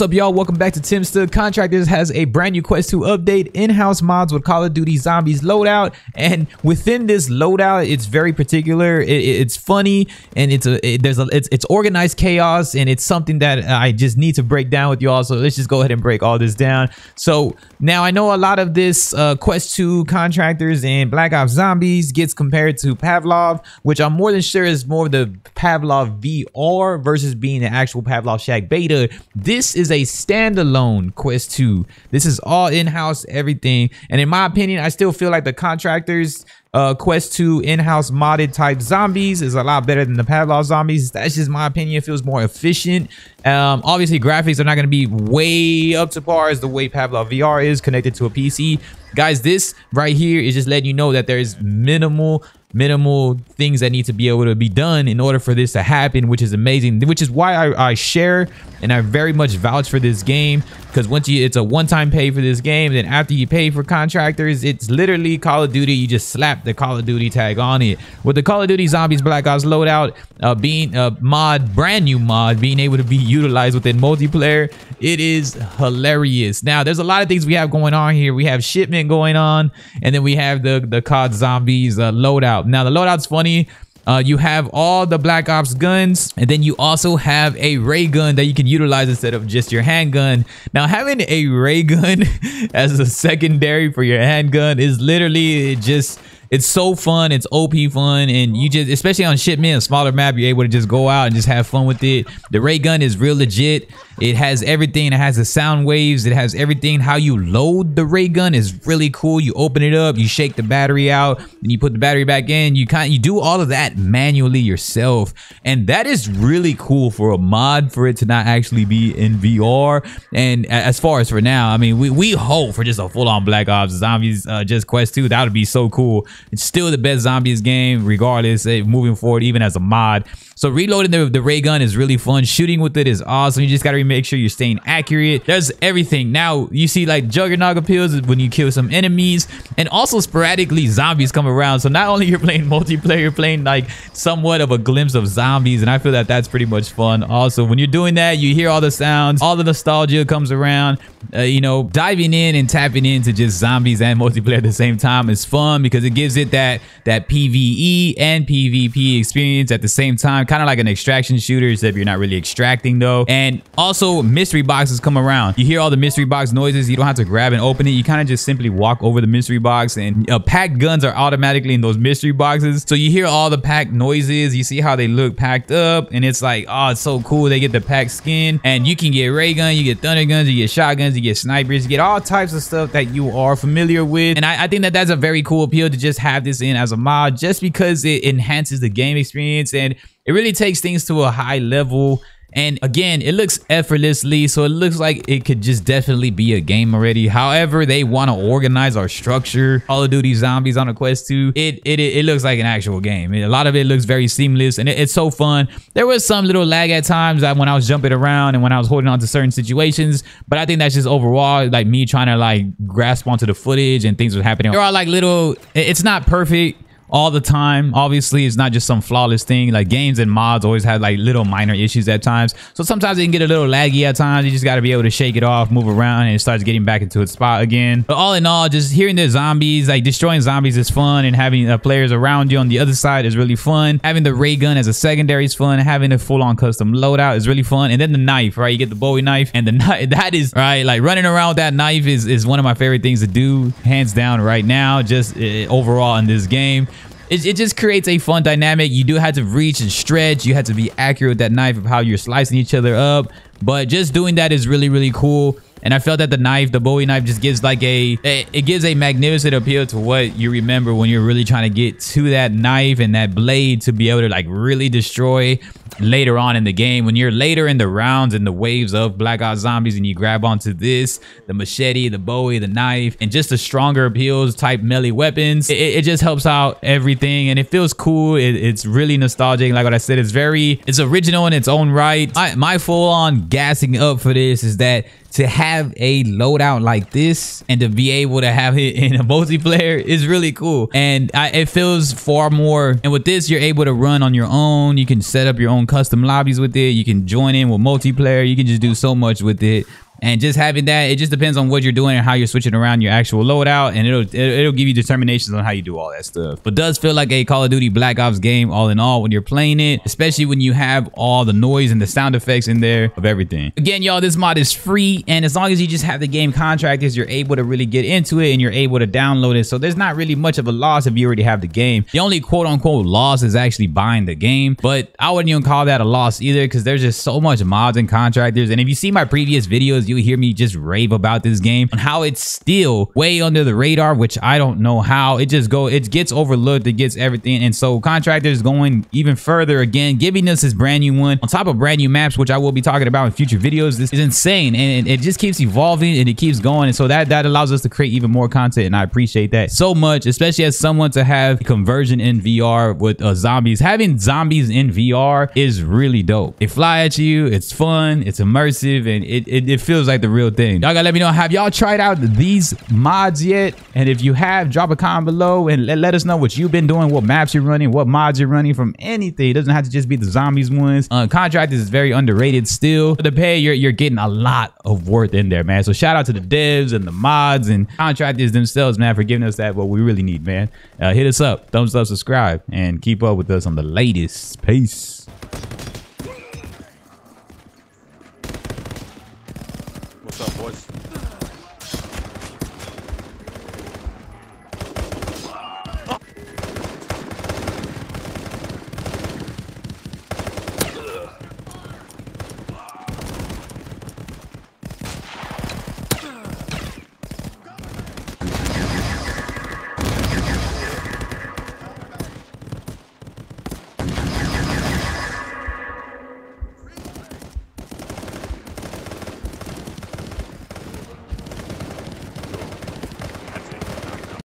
What's up, y'all? Welcome back to Timster. Contractors has a brand new Quest 2 update, in-house mods with Call of Duty Zombies loadout, and within this loadout, it's very particular. It's funny, and it's organized chaos, and it's something that I just need to break down with y'all. So let's just go ahead and break all this down. So now I know a lot of this Quest 2 Contractors and Black Ops Zombies gets compared to Pavlov, which I'm more than sure is more of the Pavlov VR versus being the actual Pavlov Shack beta. This is a standalone Quest 2. This is all in-house, everything. And in my opinion, I still feel like the Contractors Quest 2 in-house modded type zombies is a lot better than the Pavlov zombies. That's just my opinion. It feels more efficient. Obviously, graphics are not going to be way up to par as the way Pavlov VR is connected to a PC. Guys, this right here is just letting you know that there is minimal things that need to be able to be done in order for this to happen, which is amazing, which is why I share and I very much vouch for this game, because once it's a one-time pay for this game, then after you pay for Contractors, it's literally Call of Duty. You just slap the Call of Duty tag on it. With the Call of Duty Zombies Black Ops loadout being a brand new mod, being able to be utilized within multiplayer, it is hilarious. Now there's a lot of things we have going on here. We have shipment going on, and then we have the Cod Zombies loadout. Now the loadout's funny. You have all the Black Ops guns, and then you also have a ray gun that you can utilize instead of just your handgun. Now having a ray gun as a secondary for your handgun is literally it's so fun. It's OP fun, and you just, especially on shipment, a smaller map, you're able to just go out and just have fun with it. The ray gun is real legit. It has everything. It has the sound waves. It has everything. How you load the ray gun is really cool. You open it up, you shake the battery out, and you put the battery back in. You do all of that manually yourself, and that is really cool for a mod, for it to not actually be in VR. And as far as for now, I mean, we hope for just a full-on Black Ops Zombies just Quest 2. That would be so cool. It's still the best Zombies game regardless, moving forward, even as a mod. So reloading the ray gun is really fun. Shooting with it is awesome. You just gotta make sure you're staying accurate. There's everything. Now you see like Juggernaut appeals when you kill some enemies, and also sporadically zombies come around. So not only you're playing multiplayer, you're playing like somewhat of a glimpse of zombies, and I feel that that's pretty much fun. Also, when you're doing that, you hear all the sounds, all the nostalgia comes around. You know, diving in and tapping into just zombies and multiplayer at the same time is fun, because it gives it that PvE and PvP experience at the same time, kind of like an extraction shooter, except you're not really extracting though. And also mystery boxes come around. You hear all the mystery box noises. You don't have to grab and open it. You kind of just simply walk over the mystery box, and packed guns are automatically in those mystery boxes. So you hear all the packed noises. You see how they look packed up, and it's like, oh, it's so cool. They get the packed skin, and you can get ray gun, you get thunder guns, you get shotguns, you get snipers, you get all types of stuff that you are familiar with. And I think that that's a very cool appeal to just have this in as a mod, just because it enhances the game experience, and it really takes things to a high level. And again, it looks effortlessly, so it looks like it could just definitely be a game already. However they want to organize our structure, Call of Duty Zombies on a Quest 2, it looks like an actual game. A lot of it looks very seamless, and it's so fun. There was some little lag at times when I was jumping around and when I was holding on to certain situations, but I think that's just overall like me trying to like grasp onto the footage, and things were happening. There are like little, it's not perfect all the time. Obviously, it's not just some flawless thing. Like games and mods always have like little minor issues at times, so sometimes it can get a little laggy at times. You just got to be able to shake it off, move around, and it starts getting back into its spot again. But all in all, just hearing the zombies, like destroying zombies is fun, and having players around you on the other side is really fun. Having the ray gun as a secondary is fun. Having a full-on custom loadout is really fun. And then the knife, right? You get the Bowie knife, and the knife, that is right, like running around with that knife is one of my favorite things to do, hands down right now, just overall in this game. It just creates a fun dynamic. You do have to reach and stretch. You have to be accurate with that knife of how you're slicing each other up. But just doing that is really, really cool. And I felt that the knife, the Bowie knife, just gives like it gives a magnificent appeal to what you remember when you're really trying to get to that knife and that blade to be able to like really destroy later on in the game. When you're later in the rounds and the waves of Black Ops Zombies, and you grab onto this, the machete, the Bowie, the knife, and just the stronger appeals type melee weapons, it just helps out everything, and it feels cool. It's really nostalgic. Like what I said, it's original in its own right. My full-on gassing up for this is that to have have a loadout like this and to be able to have it in a multiplayer is really cool. And it feels far more. And with this, you're able to run on your own. You can set up your own custom lobbies with it. You can join in with multiplayer. You can just do so much with it. And just having that, it just depends on what you're doing and how you're switching around your actual loadout, and it'll give you determinations on how you do all that stuff. But does feel like a Call of Duty Black Ops game all in all when you're playing it, especially when you have all the noise and the sound effects in there of everything. Again, y'all, this mod is free, and as long as you just have the game contractors, you're able to really get into it and you're able to download it. So there's not really much of a loss if you already have the game. The only quote unquote loss is actually buying the game, but I wouldn't even call that a loss either because there's just so much mods and contractors. And if you see my previous videos, you'll hear me just rave about this game and how it's still way under the radar, which I don't know how. It gets overlooked, it gets everything. And so contractors going even further, again, giving us this brand new one on top of brand new maps, which I will be talking about in future videos. This is insane, and it just keeps evolving and it keeps going. And so that allows us to create even more content, and I appreciate that so much, especially as someone to have conversion in VR with zombies. Having zombies in VR is really dope. They fly at you, it's fun, it's immersive, and it feels like the real thing. Y'all gotta let me know, have y'all tried out these mods yet? And if you have, drop a comment below and let us know what you've been doing, what maps you're running, what mods you're running from anything. It doesn't have to just be the zombies ones. Contractors is very underrated still. For the pay, you're getting a lot of worth in there, man. So shout out to the devs and the mods and contractors themselves, man, for giving us that what we really need, man. Hit us up, thumbs up, subscribe, and keep up with us on the latest. Peace. What's up, boys?